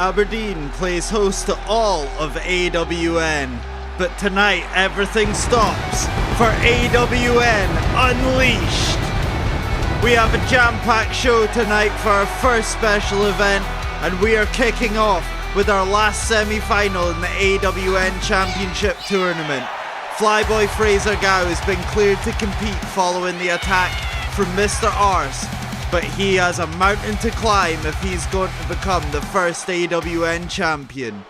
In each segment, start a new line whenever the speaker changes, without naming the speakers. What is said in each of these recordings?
Aberdeen plays host to all of AWN, but tonight everything stops for AWN Unleashed. We have a jam-packed show tonight for our first special event, and we are kicking off with our last semi-final in the AWN Championship tournament. FLYBOY FRASER GOW has been cleared to compete following the attack from Mr. ARSE, but he has a mountain to climb if he's going to become the first AWN champion,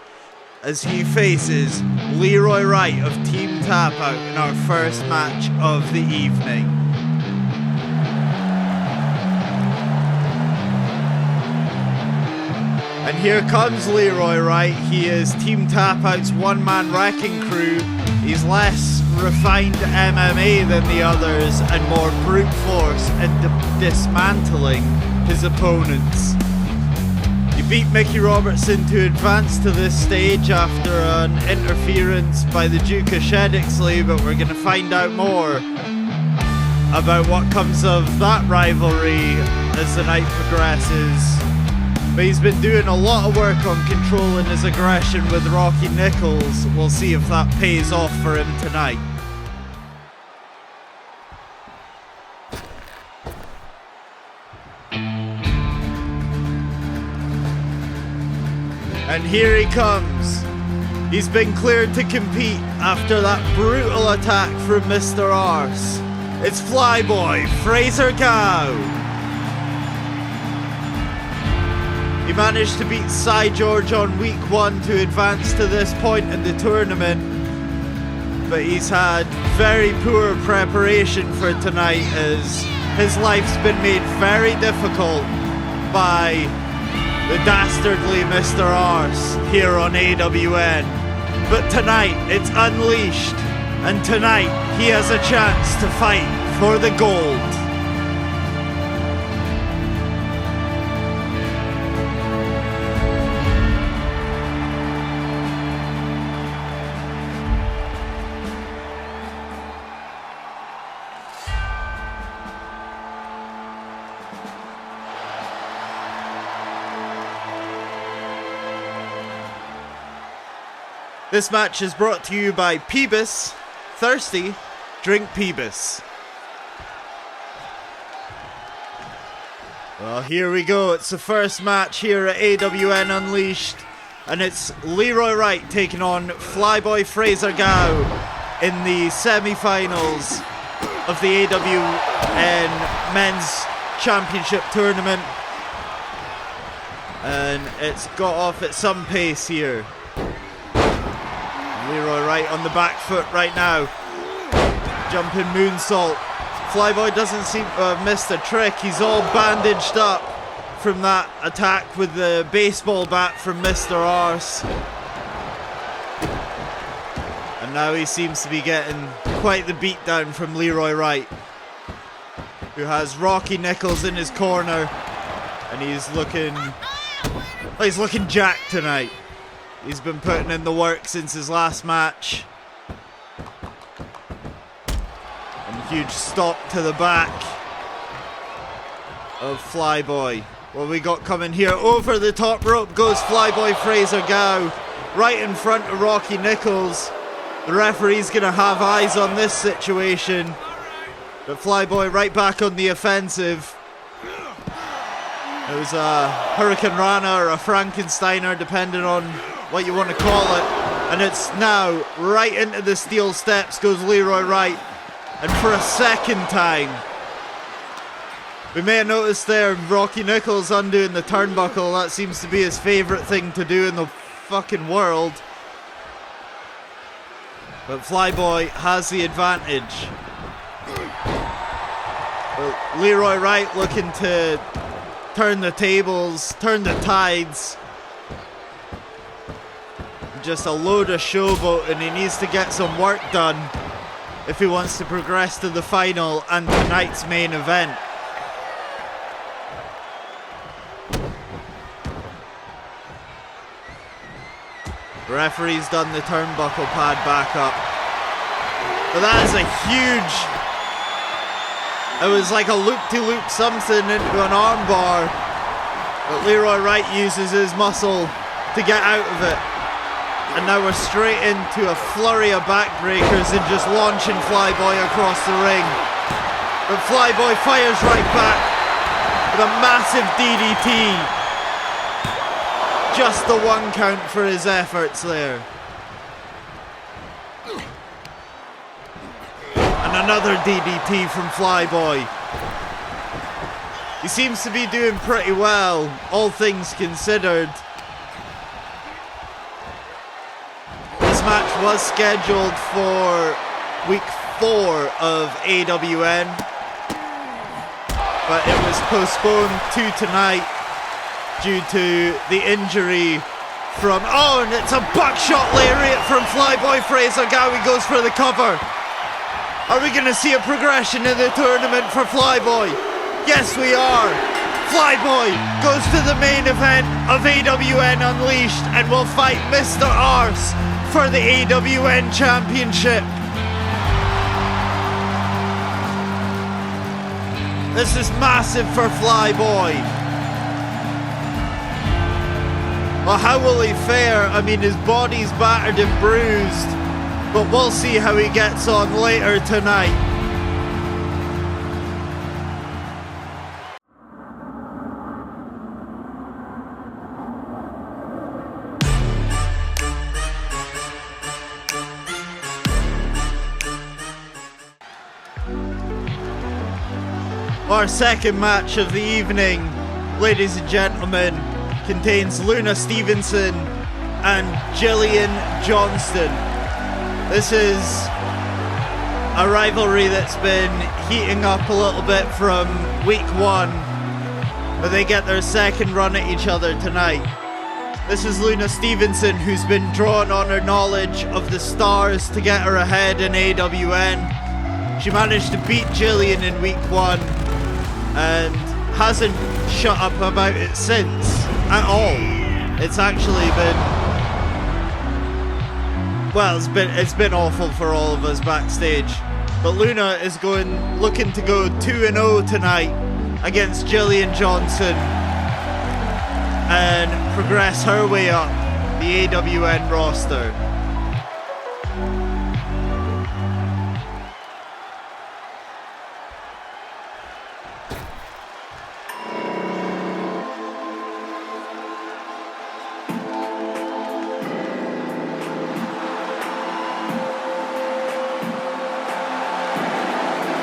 as he faces LEROY WRIGHT of Team Tap Out in our first match of the evening. And here comes LEROY WRIGHT. He is Team Tap Out's one-man wrecking crew. He's less refined MMA than the others and more brute force and dismantling his opponents. He beat Mickey Robertson to advance to this stage after an interference by the Duke of SHEDDOCKSLEY, but we're going to find out more about what comes of that rivalry as the night progresses. But he's been doing a lot of work on controlling his aggression with Rocky Nichols. We'll see if that pays off for him tonight. And here he comes. He's been cleared to compete after that brutal attack from Mr. ARSE. It's FLYBOY FRASER GOW. He managed to beat Cy George on week 1 to advance to this point in the tournament, but he's had very poor preparation for tonight as his life's been made very difficult by the dastardly Mr. ARSE here on AWN. But tonight it's Unleashed, and tonight he has a chance to fight for the gold. This match is brought to you by Peebus. Thirsty? Drink Peebus. Well, here we go. It's the first match here at AWN Unleashed, and it's LEROY WRIGHT taking on FLYBOY FRASER GOW in the semi-finals of the AWN Men's Championship Tournament. And it's got off at some pace here. LEROY WRIGHT on the back foot right now. Jumping moonsault. FLYBOY doesn't seem to have missed a trick. He's all bandaged up from that attack with the baseball bat from Mr. ARSE. And now he seems to be getting quite the beatdown from LEROY WRIGHT, who has Rocky Nichols in his corner, and he's looking jacked tonight. He's been putting in the work since his last match. And huge stop to the back of FLYBOY. What we got coming here? Over the top rope goes FLYBOY FRASER GOW, right in front of Rocky Nichols. The referee's going to have eyes on this situation. But FLYBOY right back on the offensive. It was a Hurricane Rana or a Frankensteiner, depending on what you want to call it. And it's now right into the steel steps goes LEROY WRIGHT. And for a second time, we may have noticed there Rocky Nichols undoing the turnbuckle. That seems to be his favourite thing to do in the fucking world. But FLYBOY has the advantage. But LEROY WRIGHT looking to turn the tables, turn the tides. Just a load of showboat, and he needs to get some work done if he wants to progress to the final and tonight's main event. The referee's done the turnbuckle pad back up. But that is a huge... It was like a loop-de-loop something into an armbar. But LEROY WRIGHT uses his muscle to get out of it. And now we're straight into a flurry of backbreakers and just launching Flyboy across the ring. But Flyboy fires right back with a massive DDT. Just the 1 count for his efforts there. And another DDT from Flyboy. He seems to be doing pretty well, all things considered. This match was scheduled for week 4 of AWN, but it was postponed to tonight due to the injury from, oh, and it's a buckshot lariat from FLYBOY FRASER GOW. He goes for the cover. Are we going to see a progression in the tournament for Flyboy? Yes, we are. Flyboy goes to the main event of AWN Unleashed and will fight Mr. ARSE for the AWN Championship. This is massive for Flyboy. Well, how will he fare? I mean, his body's battered and bruised, but we'll see how he gets on later tonight. Our second match of the evening, ladies and gentlemen, contains Luna Stevenson and Gillian Johnston. This is a rivalry that's been heating up a little bit from week 1, but they get their second run at each other tonight. This is Luna Stevenson, who's been drawn on her knowledge of the stars to get her ahead in AWN. She managed to beat Gillian in week 1 and hasn't shut up about it since at all. It's actually been, well, it's been awful for all of us backstage. But Luna is looking to go 2-0 tonight against Gillian Johnson and progress her way up the AWN roster.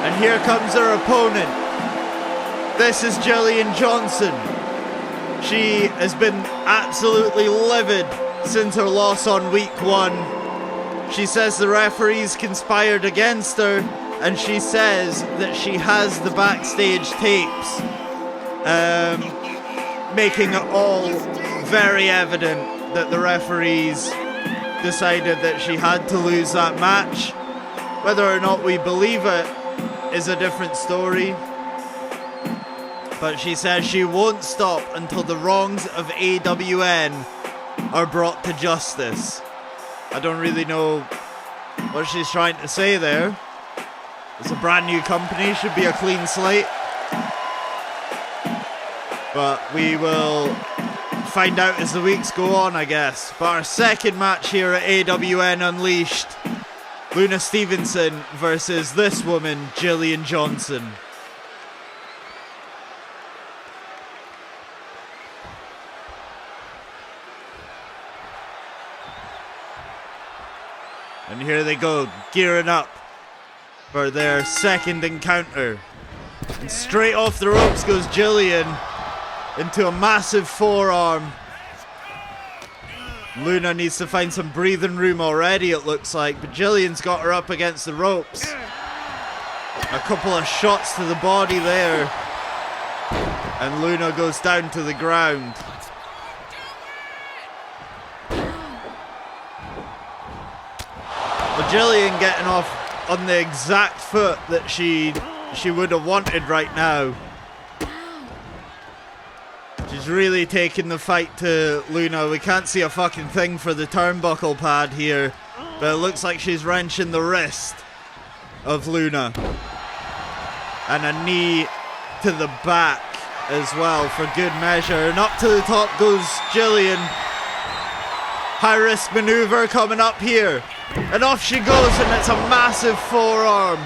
And here comes her opponent. This is Gillian Johnson. She has been absolutely livid since her loss on week 1. She says the referees conspired against her, and she says that she has the backstage tapes, making it all very evident that the referees decided that she had to lose that match. Whether or not we believe it is a different story, but she says she won't stop until the wrongs of AWN are brought to justice. I don't really know what she's trying to say there. It's a brand new company, should be a clean slate, but we will find out as the weeks go on, I guess. But our second match here at AWN Unleashed, Luna Stevenson versus this woman, Gillian Johnson. And here they go, gearing up for their second encounter. And straight off the ropes goes Gillian into a massive forearm. Luna needs to find some breathing room already, it looks like, but Gillian's got her up against the ropes. A couple of shots to the body there, and Luna goes down to the ground. But Gillian getting off on the exact foot that she would have wanted right now. She's really taking the fight to Luna. We can't see a fucking thing for the turnbuckle pad here, but it looks like she's wrenching the wrist of Luna. And a knee to the back as well for good measure. And up to the top goes Gillian. High risk maneuver coming up here. And off she goes, and it's a massive forearm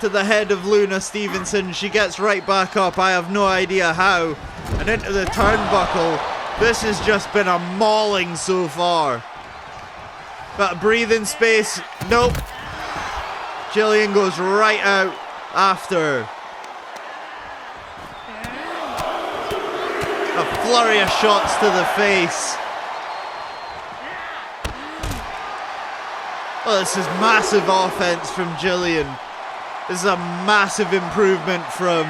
to the head of Luna Stevenson. She gets right back up. I have no idea how. And into the turnbuckle. This has just been a mauling so far. But breathing space. Nope. GILLIAN goes right out after. A flurry of shots to the face. Well, this is massive offense from GILLIAN. This is a massive improvement from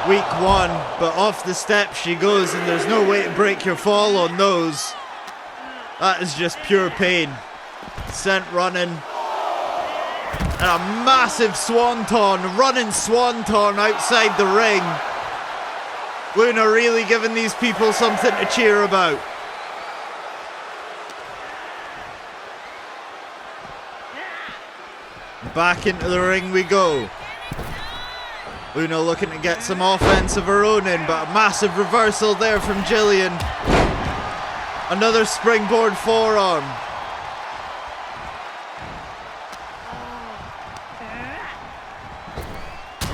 week 1, but off the steps she goes, and there's no way to break your fall on those. That is just pure pain. Sent running. And a massive swanton, running swanton outside the ring. Luna really giving these people something to cheer about. Back into the ring we go. Luna looking to get some offense of her own in, but a massive reversal there from GILLIAN. Another springboard forearm.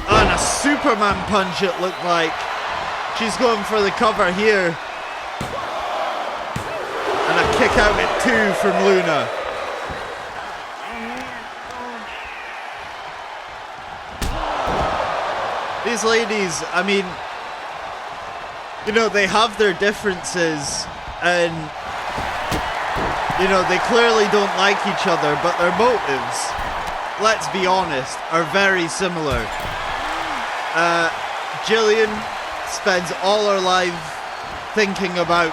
And a Superman punch it looked like. She's going for the cover here. And a kick out at 2 from Luna. These ladies, I mean, you know, they have their differences, and, you know, they clearly don't like each other, but their motives, let's be honest, are very similar. GILLIAN spends all her life thinking about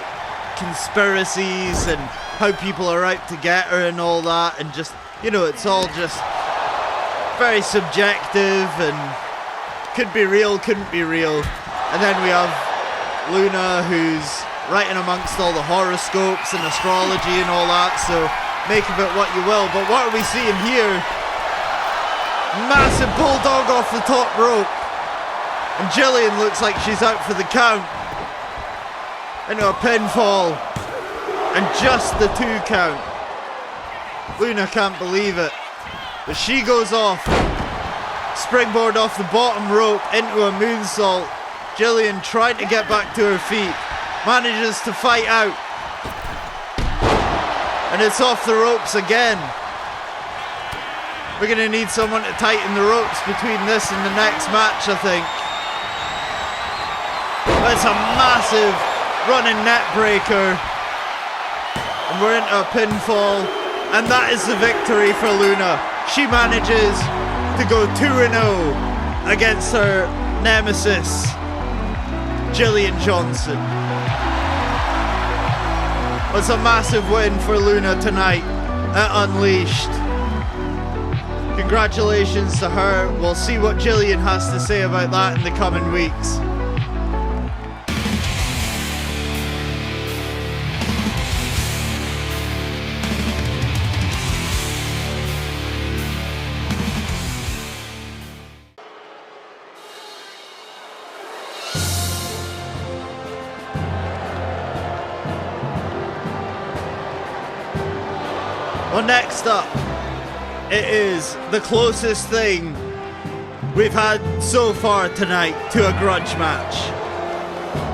conspiracies and how people are out to get her and all that, and just, you know, it's all just very subjective and could be real, couldn't be real. And then we have Luna, who's right in amongst all the horoscopes and astrology and all that, so make of it what you will. But what are we seeing here? Massive bulldog off the top rope. And GILLIAN looks like she's out for the count. Into a pinfall. And just the 2 count. Luna can't believe it. But she goes off. Springboard off the bottom rope into a moonsault. GILLIAN trying to get back to her feet. Manages to fight out. And it's off the ropes again. We're going to need someone to tighten the ropes between this and the next match, I think. It's a massive running net breaker. And we're into a pinfall. And that is the victory for Luna. She manages to go 2-0 against her nemesis, GILLIAN Johnson. It's a massive win for Luna tonight at Unleashed. Congratulations to her. We'll see what GILLIAN has to say about that in the coming weeks. Well, next up, it is the closest thing we've had so far tonight to a grudge match.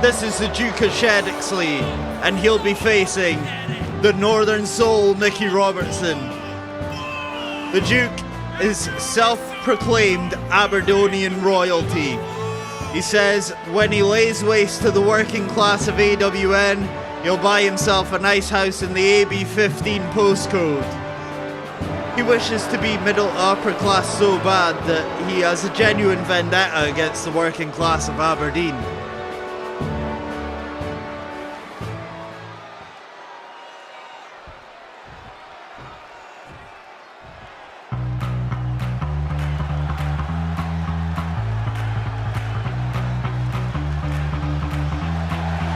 This is the Duke of SHEDDOCKSLEY, and he'll be facing the Northern Soul, Mickey Robertson. The Duke is self-proclaimed Aberdonian royalty. He says when he lays waste to the working class of AWN, he'll buy himself a nice house in the AB15 postcode. He wishes to be middle to upper class so bad that he has a genuine vendetta against the working class of Aberdeen.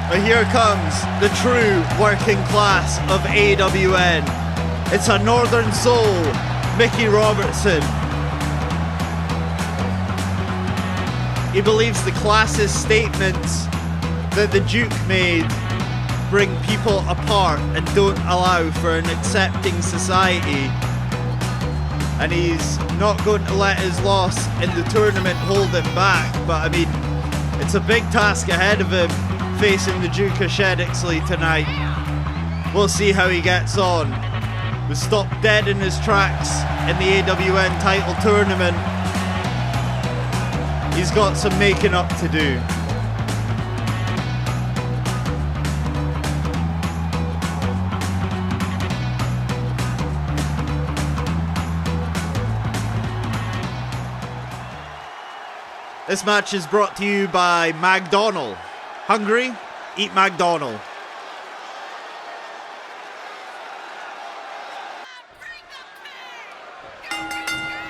But here comes the true working class of AWN. It's a Northern Soul, Mickey Robertson. He believes the classist statements that the Duke made bring people apart and don't allow for an accepting society. And he's not going to let his loss in the tournament hold him back. But I mean, it's a big task ahead of him facing the Duke of SHEDDOCKSLEY tonight. We'll see how he gets on. Was stopped dead in his tracks in the AWN title tournament. He's got some making up to do. This match is brought to you by McDonald's. Hungry? Eat McDonald's.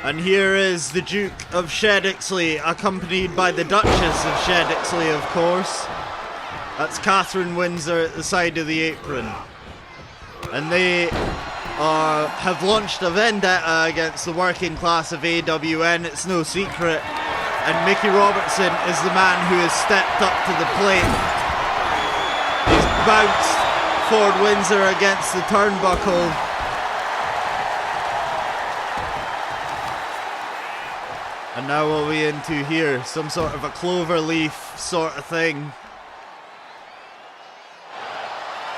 And here is the Duke of SHEDDOCKSLEY, accompanied by the Duchess of SHEDDOCKSLEY, of course. That's Catherine Windsor at the side of the apron. And they have launched a vendetta against the working class of AWN, it's no secret. And Mickey Robertson is the man who has stepped up to the plate. He's bounced Ford Windsor against the turnbuckle. And now what are we into here? Some sort of a clover leaf sort of thing.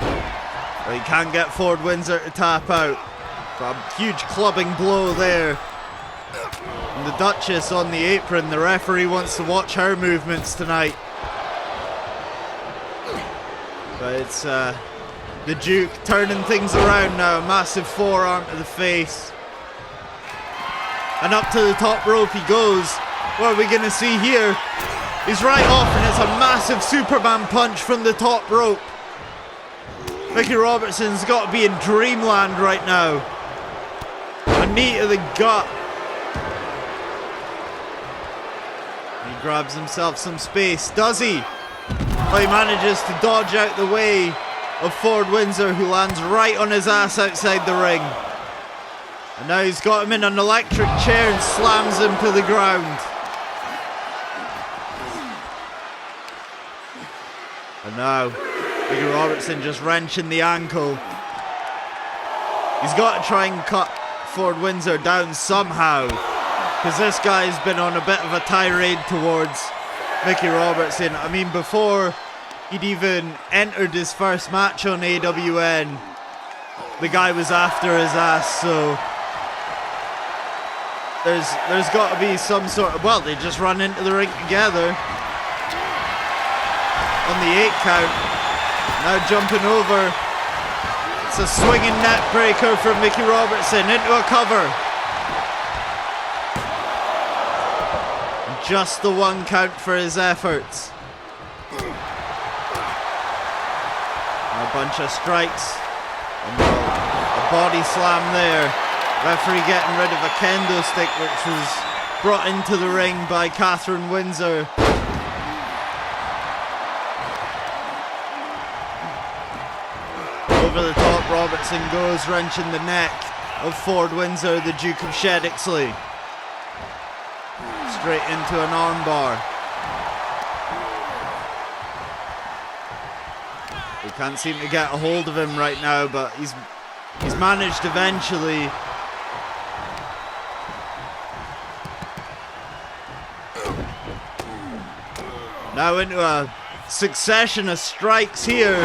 Well, he can't get Ford Windsor to tap out. But a huge clubbing blow there. And the Duchess on the apron. The referee wants to watch her movements tonight. But it's the Duke turning things around now. Massive forearm to the face. And up to the top rope he goes. What are we going to see here? He's right off and it's a massive Superman punch from the top rope. Mickey Robertson's got to be in dreamland right now. A knee to the gut. He grabs himself some space. Does he? Well, he manages to dodge out the way of Ford Windsor, who lands right on his ass outside the ring. And now he's got him in an electric chair and slams him to the ground. And now, Mickey Robertson just wrenching the ankle. He's got to try and cut Ford Windsor down somehow, because this guy's been on a bit of a tirade towards Mickey Robertson. I mean, before he'd even entered his first match on AWN, the guy was after his ass, so there's got to be some sort of, well, they just run into the ring together on the 8 count. Now jumping over. It's a swinging net breaker from Mickey Robertson into a cover. And just the 1 count for his efforts. A bunch of strikes. And a body slam there. Referee getting rid of a kendo stick, which was brought into the ring by Catherine Windsor. Over the top, Robertson goes, wrenching the neck of Ford Windsor, the Duke of SHEDDOCKSLEY. Straight into an armbar. We can't seem to get a hold of him right now, but he's managed eventually. Now into a succession of strikes here.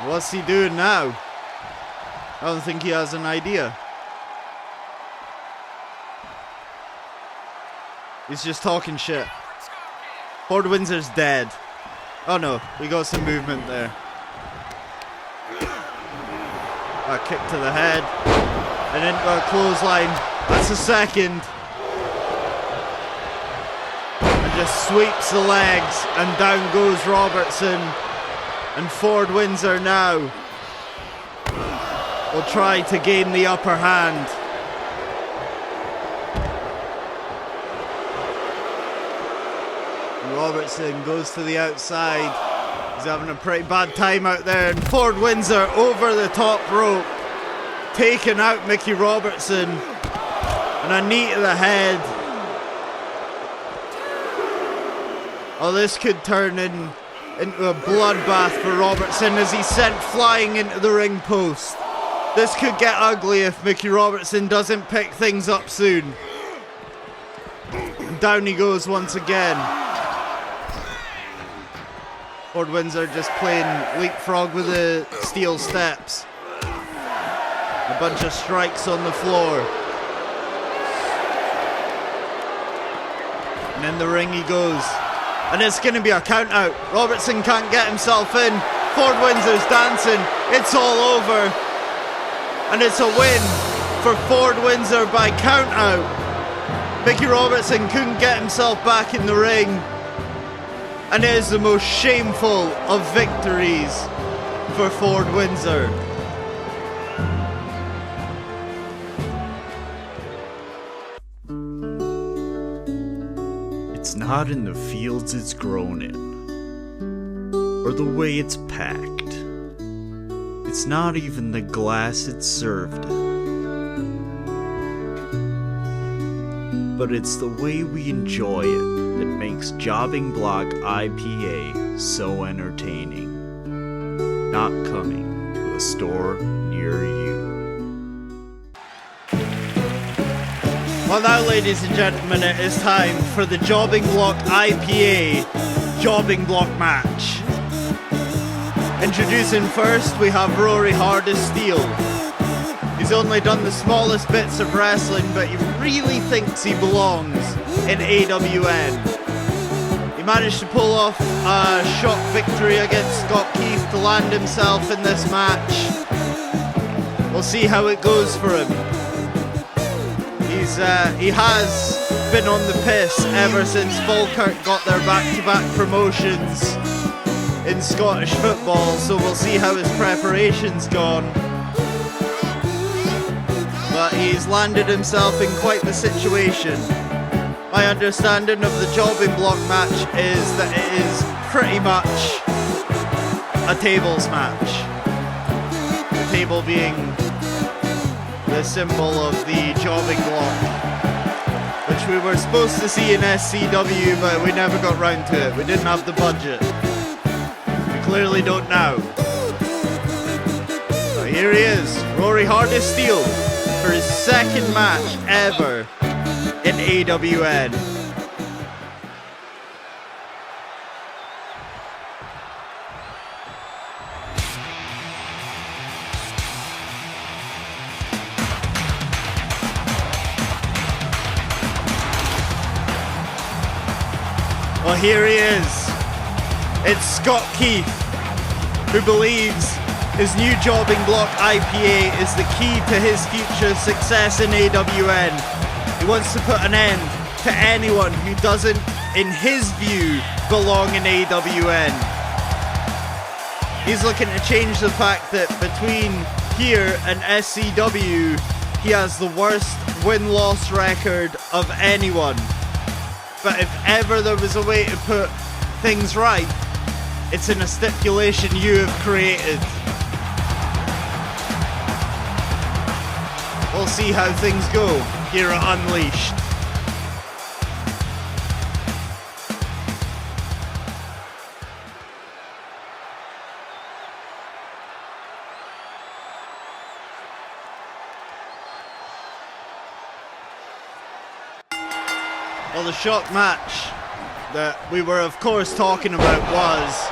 What's he doing now? I don't think he has an idea. He's just talking shit. Ford Windsor's dead. Oh no, we got some movement there. A kick to the head. And into a clothesline. That's a second. And just sweeps the legs. And down goes Robertson. And Ford Windsor now will try to gain the upper hand. Robertson goes to the outside. He's having a pretty bad time out there. And Ford Windsor over the top rope, taking out Mickey Robertson. And a knee to the head. Oh, this could turn into a bloodbath for Robertson as he's sent flying into the ring post. This could get ugly if Mickey Robertson doesn't pick things up soon. And down he goes once again. Ford Windsor just playing leapfrog with the steel steps. A bunch of strikes on the floor. And in the ring he goes. And it's going to be a count out. Robertson can't get himself in. Ford Windsor's dancing. It's all over. And it's a win for Ford Windsor by count out. Mickey Robertson couldn't get himself back in the ring. And it is the most shameful of victories for Ford Windsor. It's not in the fields it's grown in, or the way it's packed. It's not even the glass it's served in, but it's the way we enjoy it that makes Jobbing Block IPA so entertaining. Not coming to a store near you. Well now, ladies and gentlemen, it is time for the Jobbing Block IPA Jobbing Block match. Introducing first, we have Rory HARDIS STEELE. He's only done the smallest bits of wrestling, but he really thinks he belongs in AWN. He managed to pull off a shock victory against Scott Keith to land himself in this match. We'll see how it goes for him. He has been on the piss ever since Falkirk got their back-to-back promotions in Scottish football, so we'll see how his preparation's gone. But he's landed himself in quite the situation. My understanding of the Jobbing Block match is that it is pretty much a tables match. The table being the symbol of the Jobbing Block, which we were supposed to see in SCW, but we never got round to it. We didn't have the budget. We clearly don't now. So here he is, Rory HARDIS STEELE, for his second match ever in AWN. Well, here he is. It's Scott Keith, who believes his new Jobbing Block IPA is the key to his future success in AWN. He wants to put an end to anyone who doesn't, in his view, belong in AWN. He's looking to change the fact that between here and SCW, he has the worst win-loss record of anyone. But if ever there was a way to put things right, it's in a stipulation you have created. We'll see how things go here at Unleashed. Well, the shock match that we were of course talking about was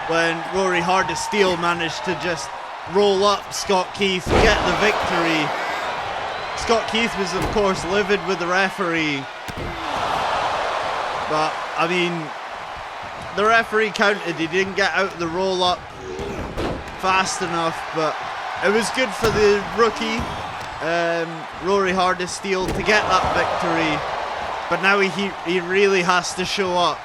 when Rory HARDIS STEELE managed to just roll up Scott Keith, get the victory. Scott Keith was of course livid with the referee, but I mean, the referee counted. He didn't get out the roll up fast enough, but it was good for the rookie Rory HARDIS STEELE to get that victory. But now he really has to show up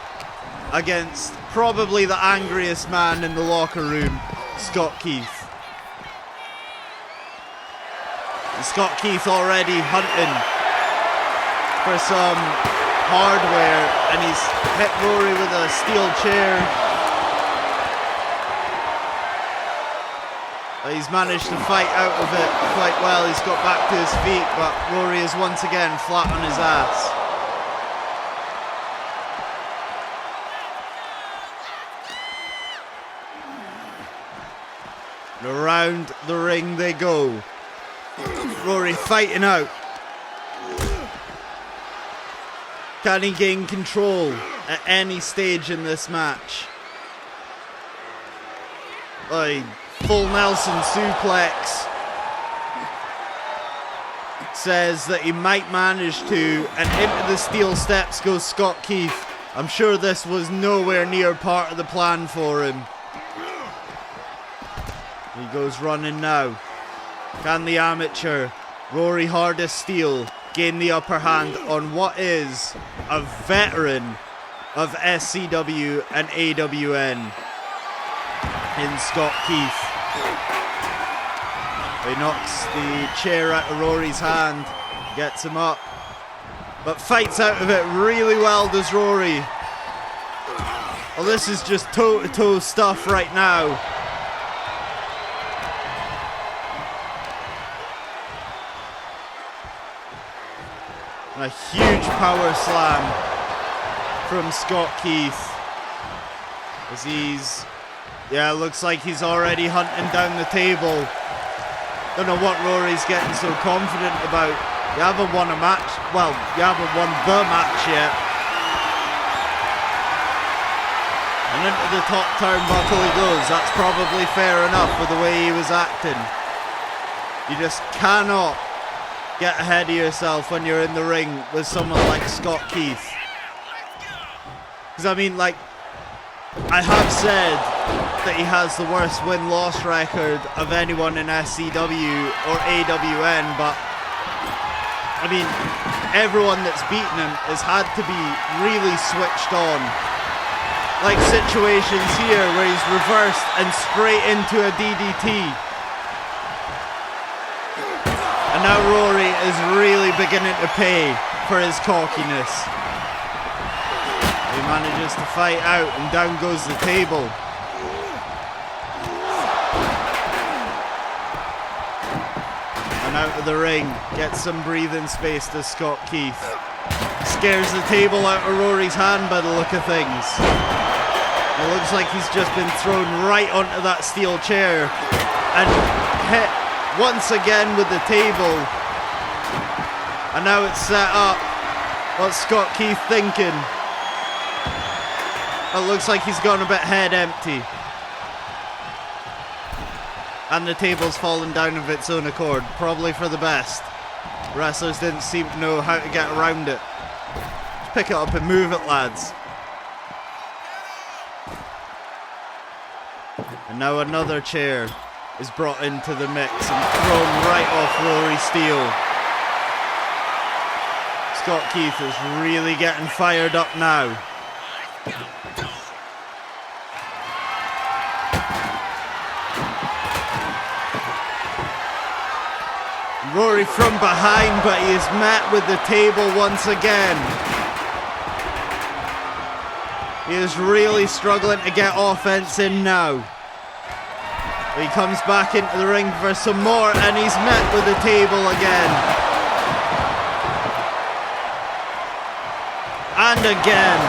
against probably the angriest man in the locker room, Scott Keith. And Scott Keith already hunting for some hardware, and he's hit Rory with a steel chair. He's managed to fight out of it quite well. He's got back to his feet, but Rory is once again flat on his ass. And around the ring they go. Rory fighting out. Can he gain control at any stage in this match? Full Nelson suplex. Says that he might manage to, and into the steel steps goes Scott Keith. I'm sure this was nowhere near part of the plan for him. He goes running now. Can the amateur Rory HARDIS STEELE gain the upper hand on what is a veteran of SCW and AWN in Scott Keith? He knocks the chair out of Rory's hand, gets him up, but fights out of it really well, does Rory. Well, this is just toe-to-toe stuff right now. And a huge power slam from Scott Keith. As he's, looks like he's already hunting down the table. Don't know what Rory's getting so confident about. You haven't won a match. Well, you haven't won the match yet. And into the top turnbuckle he goes. That's probably fair enough with the way he was acting. You just cannot get ahead of yourself when you're in the ring with someone like Scott Keith. Because I mean, like, I have said that he has the worst win-loss record of anyone in SCW or AWN, but I mean, everyone that's beaten him has had to be really switched on. Like situations here where he's reversed and straight into a DDT. And now Rory is really beginning to pay for his cockiness. He manages to fight out and down goes the table. And out of the ring, gets some breathing space to Scott Keith. Scares the table out of Rory's hand by the look of things. It looks like he's just been thrown right onto that steel chair and hit once again with the table. And now it's set up. What's Scott Keith thinking? It looks like he's gone a bit head empty. And the table's fallen down of its own accord, probably for the best. Wrestlers didn't seem to know how to get around it. Just pick it up and move it, lads. And now another chair is brought into the mix and thrown right off Rory STEELE. Scott Keith is really getting fired up now. Rory from behind, but he is met with the table once again. He is really struggling to get offense in now. He comes back into the ring for some more and he's met with the table again. And again.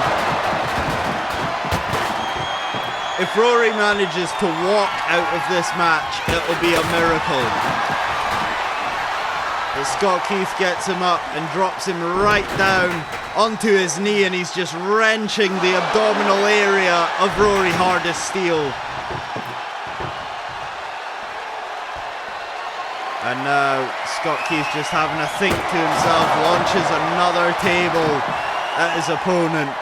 If Rory manages to walk out of this match, it will be a miracle. But Scott Keith gets him up and drops him right down onto his knee, and he's just wrenching the abdominal area of Rory HARDIS STEELE. And now Scott Keith, just having a think to himself, launches another table at his opponent.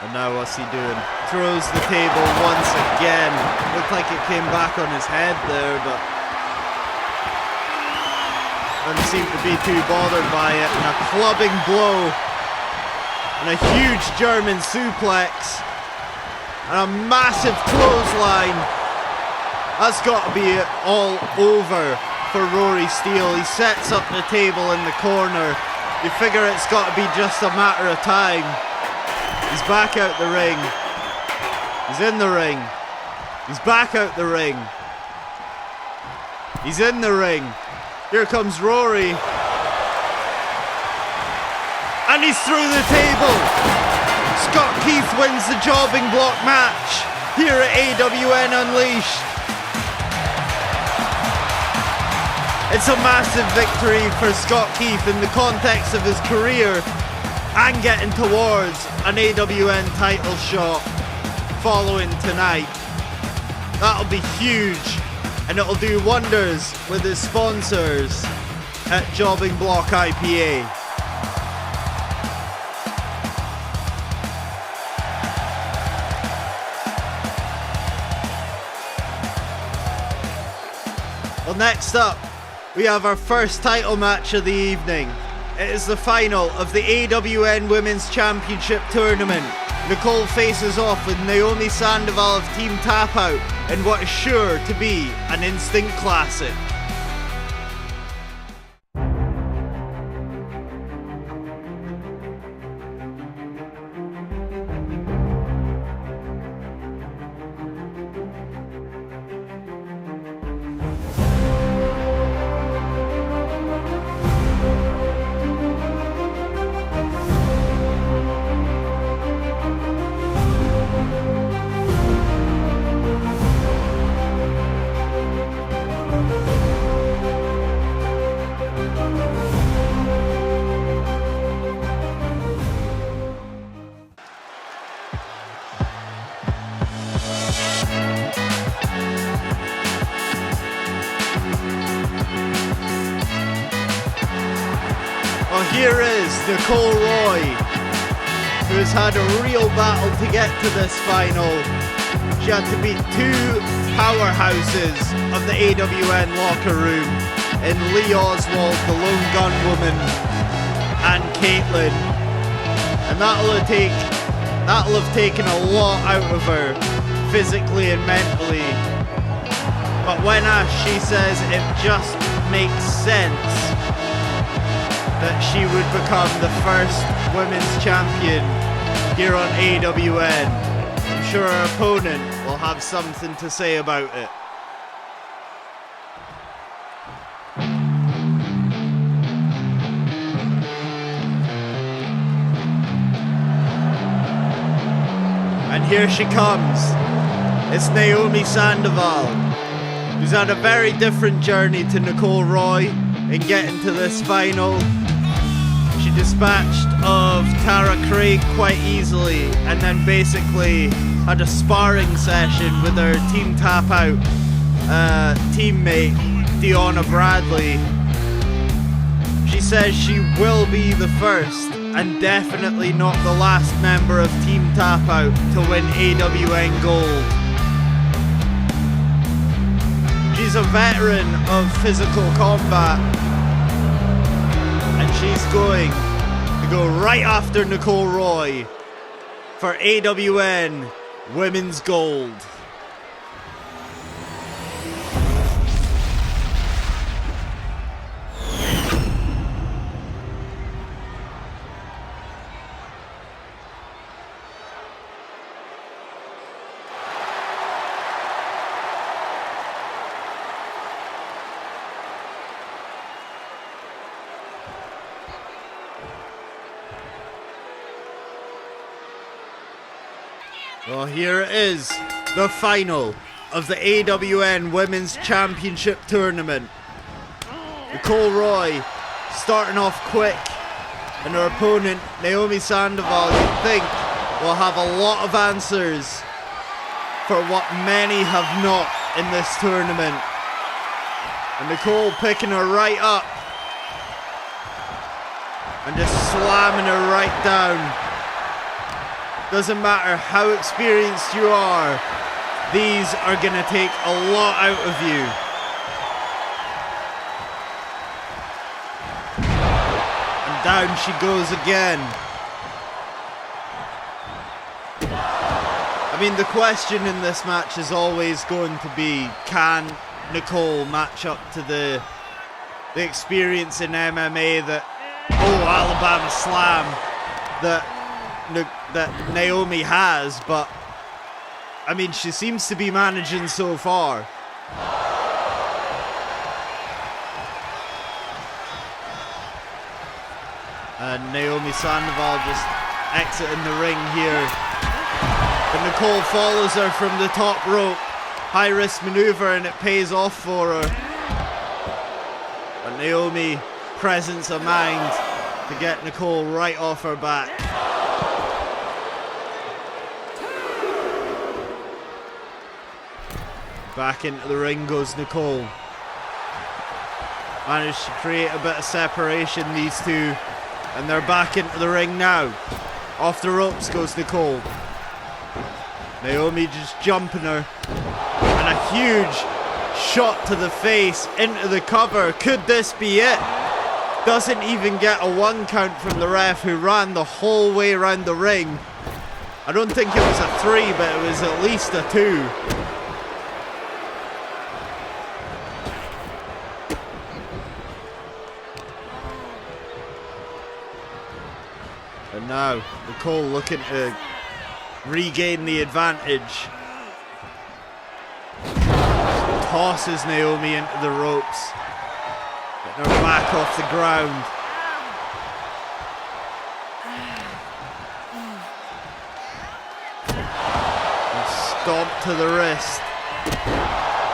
And now what's he doing? Throws the table once again. Looked like it came back on his head there, but doesn't seem to be too bothered by it. And a clubbing blow. And a huge German suplex. And a massive clothesline. That's got to be all over for Rory STEELE. He sets up the table in the corner. You figure it's got to be just a matter of time. He's back out the ring. He's in the ring. He's back out the ring. He's in the ring. Here comes Rory. And he's through the table. Scott Keith wins the jobbing block match here at AWN Unleashed. It's a massive victory for Scott Keith in the context of his career and getting towards an AWN title shot following tonight. That'll be huge, and it'll do wonders with his sponsors at Jobbing Block IPA. Well, next up, we have our first title match of the evening. It is the final of the AWN Women's Championship Tournament. Nicole faces off with Naomi Sandoval of Team Tap Out in what is sure to be an instant classic. Here is Nicole Roy, who has had a real battle to get to this final. She had to beat two powerhouses of the AWN locker room in Lee Oswald, the lone gun woman, and Caitlin. And that'll have taken a lot out of her, physically and mentally. But when asked, she says it just makes sense that she would become the first women's champion here on AWN. I'm sure her opponent will have something to say about it. And here she comes. It's Naomi Sandoval, who's had a very different journey to Nicole Roy in getting to this final. She dispatched of Tara Craig quite easily and then basically had a sparring session with her Team Tap Out teammate Deonna Bradley. She says she will be the first and definitely not the last member of Team Tap Out to win AWN Gold. She's a veteran of physical combat, and she's going to go right after Nicole Roy for AWN Women's Gold. Well, here it is, the final of the AWN Women's Championship Tournament. Nicole Roy starting off quick, and her opponent, Naomi Sandoval, you'd think will have a lot of answers for what many have not in this tournament. And Nicole picking her right up and just slamming her right down. Doesn't matter how experienced you are, these are gonna take a lot out of you. And down she goes again. I mean, the question in this match is always going to be, can Nicole match up to the experience in MMA that, Alabama slam, that Naomi has, but I mean, she seems to be managing so far. And Naomi Sandoval just exiting the ring here. But Nicole follows her from the top rope. High risk maneuver and it pays off for her. But Naomi, presence of mind to get Nicole right off her back. Back into the ring goes Nicole. Managed to create a bit of separation, these two. And they're back into the ring now. Off the ropes goes Nicole. Naomi just jumping her. And a huge shot to the face into the cover. Could this be it? Doesn't even get a 1 count from the ref, who ran the whole way around the ring. I don't think it was a 3, but it was at least a 2. And now Nicole looking to regain the advantage. Tosses Naomi into the ropes. Getting her back off the ground. And stomp to the wrist.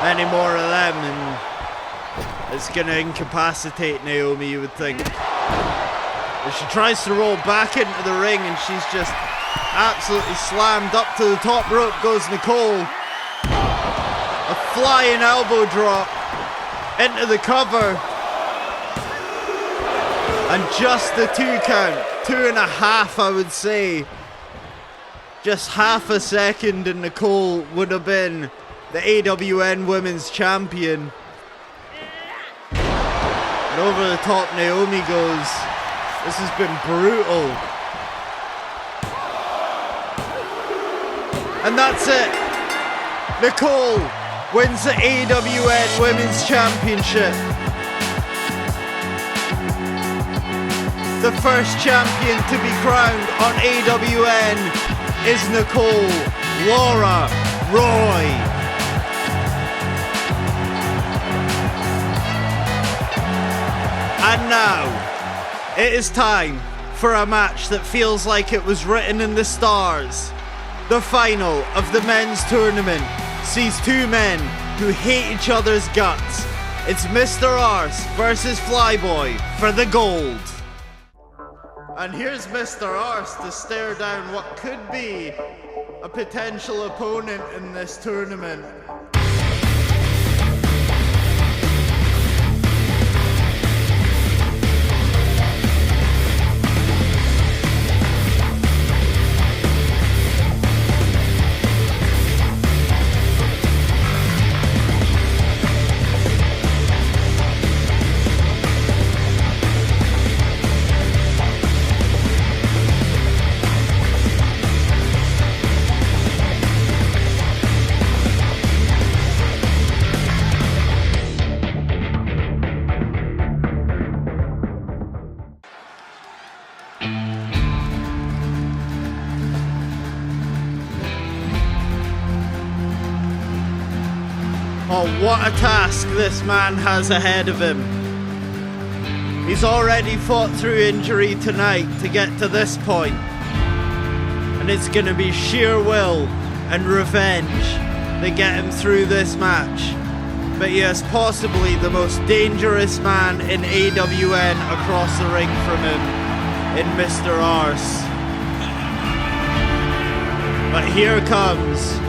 Any more of them and it's going to incapacitate Naomi, you would think. But she tries to roll back into the ring and she's just absolutely slammed. Up to the top rope goes Nicole. A flying elbow drop into the cover. And just the 2 count. 2.5, I would say. Just half a second and Nicole would have been the AWN Women's Champion. And over the top Naomi goes. This has been brutal. And that's it. Nicole wins the AWN Women's Championship. The first champion to be crowned on AWN is Nicole LEROY. And now, it is time for a match that feels like it was written in the stars. The final of the men's tournament sees 2 men who hate each other's guts. It's Mr. Arse versus FLYBOY for the gold. And here's Mr. Arse to stare down what could be a potential opponent in this tournament. Oh, what a task this man has ahead of him. He's already fought through injury tonight to get to this point. And it's going to be sheer will and revenge that get him through this match. But he is possibly the most dangerous man in AWN across the ring from him in Mr. Arse. But here comes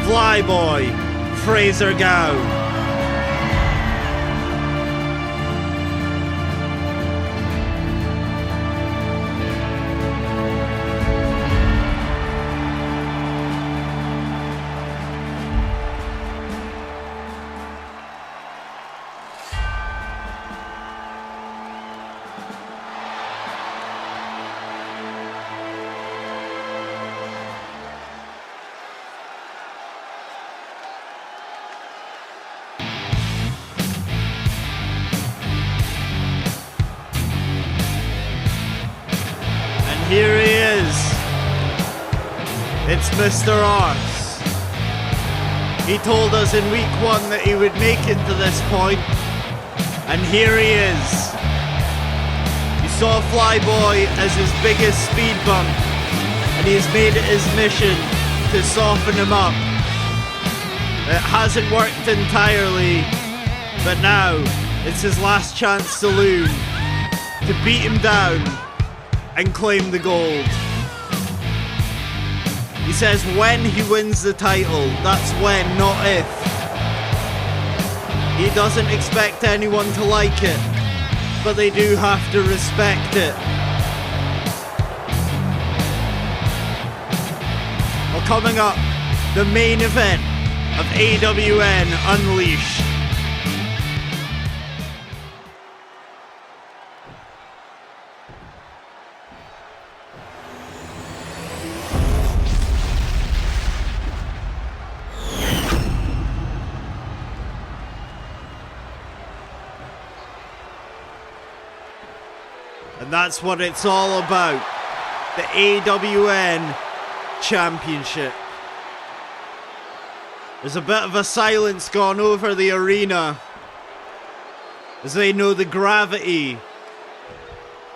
FLYBOY FRASER GOW. Here he is. It's Mr. Arse. He told us in week 1 that he would make it to this point, and here he is. He's saw FLYBOY as his biggest speed bump, and he has made it his mission to soften him up. It hasn't worked entirely, but now it's his last chance saloon to beat him down and claim the gold. He says when he wins the title, that's when, not if. He doesn't expect anyone to like it, but they do have to respect it. Well, coming up, the main event of AWN Unleashed. And that's what it's all about. The AWN Championship. There's a bit of a silence gone over the arena as they know the gravity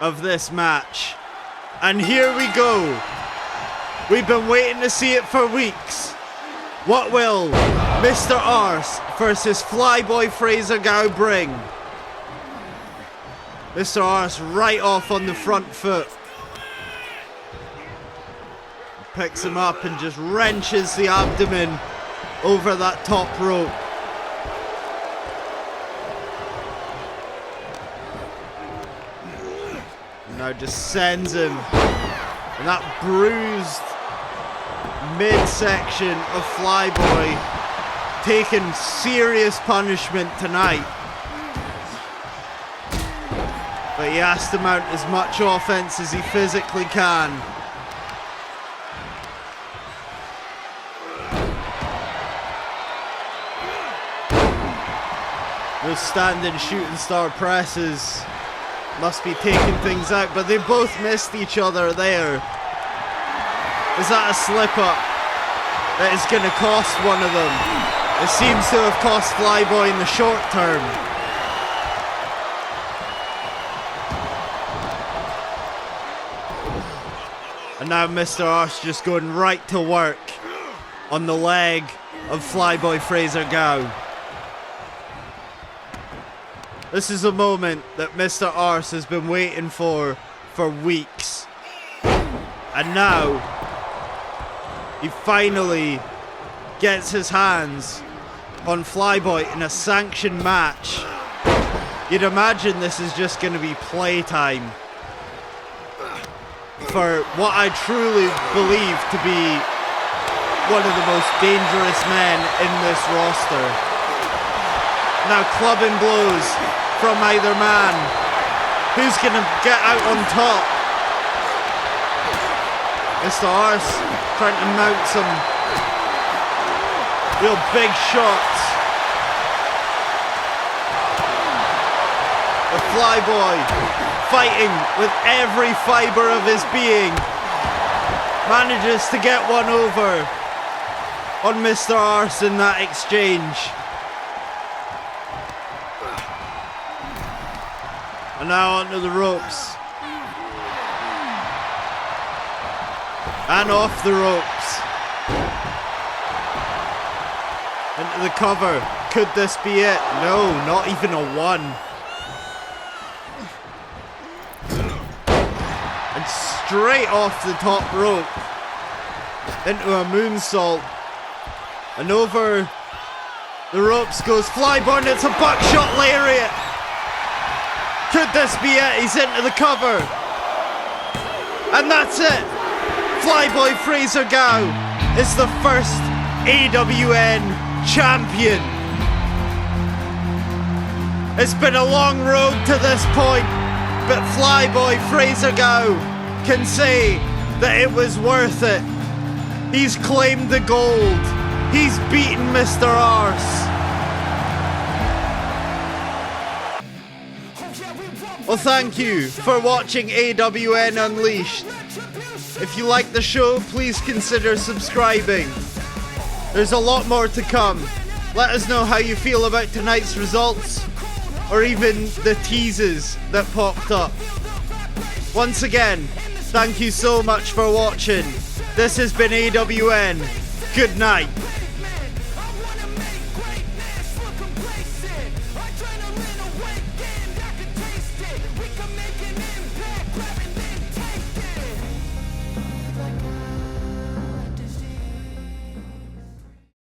of this match. And here we go. We've been waiting to see it for weeks. What will Mr. ARSE versus FLYBOY FRASER GOW bring? Mr. ARSE right off on the front foot. Picks him up and just wrenches the abdomen over that top rope. Now just sends him. And that bruised midsection of FLYBOY taking serious punishment tonight. But he has to mount as much offense as he physically can. Those standing shooting star presses must be taking things out, but they both missed each other there. Is that a slip up that is going to cost one of them? It seems to have cost FLYBOY in the short term. And now Mr. ARSE just going right to work on the leg of FLYBOY FRASER GOW. This is a moment that Mr. ARSE has been waiting for weeks. And now he finally gets his hands on FLYBOY in a sanctioned match. You'd imagine this is just going to be playtime for what I truly believe to be one of the most dangerous men in this roster. Now clubbing blows from either man. Who's going to get out on top? Mr. ARSE trying to mount some real big shots. The FLYBOY fighting with every fiber of his being, manages to get one over on Mr. ARSE in that exchange. And now onto the ropes. And off the ropes. Into the cover. Could this be it? No, not even a one. And straight off the top rope. Into a moonsault. And over the ropes goes FLYBOY, and it's a buckshot lariat. Could this be it? He's into the cover. And that's it. FLYBOY FRASER GOW is the first AWN champion. It's been a long road to this point, but FLYBOY FRASER GOW can say that it was worth it. He's claimed the gold. He's beaten Mr. ARSE. Well, thank you for watching AWN Unleashed. If you like the show, please consider subscribing. There's a lot more to come. Let us know how you feel about tonight's results, or even the teasers that popped up. Once again, thank you so much for watching. This has been AWN. Good night.